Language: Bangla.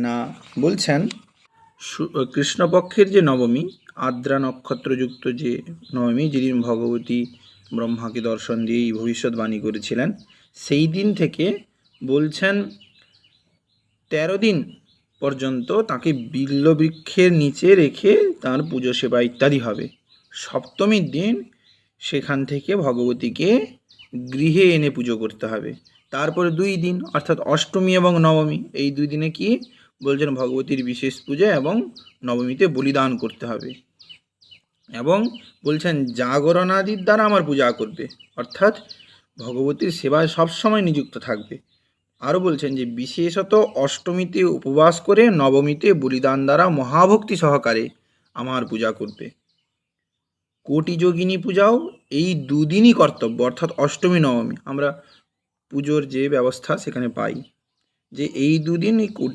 না, বলছেন কৃষ্ণপক্ষের যে নবমী, আদ্রা নক্ষত্রযুক্ত যে নবমী, যেদিন ভগবতী ব্রহ্মাকে দর্শন দিয়ে এই ভবিষ্যৎবাণী করেছিলেন, সেই দিন থেকে বলছেন 13 দিন পর্যন্ত তাকে বিল্লবৃক্ষের নিচে রেখে তার পুজো সেবা ইত্যাদি হবে। সপ্তমীর দিন সেখান থেকে ভগবতীকে গৃহে এনে পুজো করতে হবে। তারপরে 2 দিন অর্থাৎ অষ্টমী এবং নবমী, এই 2 দিনে কি বলছেন ভগবতীর বিশেষ পূজা এবং নবমীতে বলিদান করতে হবে। এবং বলছেন জাগরণাদির দ্বারা আমার পূজা করবে, অর্থাৎ ভগবতীর সেবায় সবসময় নিযুক্ত থাকবে। আরও বলছেন যে বিশেষত অষ্টমীতে উপবাস করে নবমীতে বলিদান দ্বারা মহাভক্তি সহকারে আমার পূজা করবে। কোটি যোগিনী পূজাও এই 2 দিনই কর্তব্য, অর্থাৎ অষ্টমী নবমী আমরা পুজোর যে ব্যবস্থা সেখানে পাই যে এই 2 দিন এই কোটি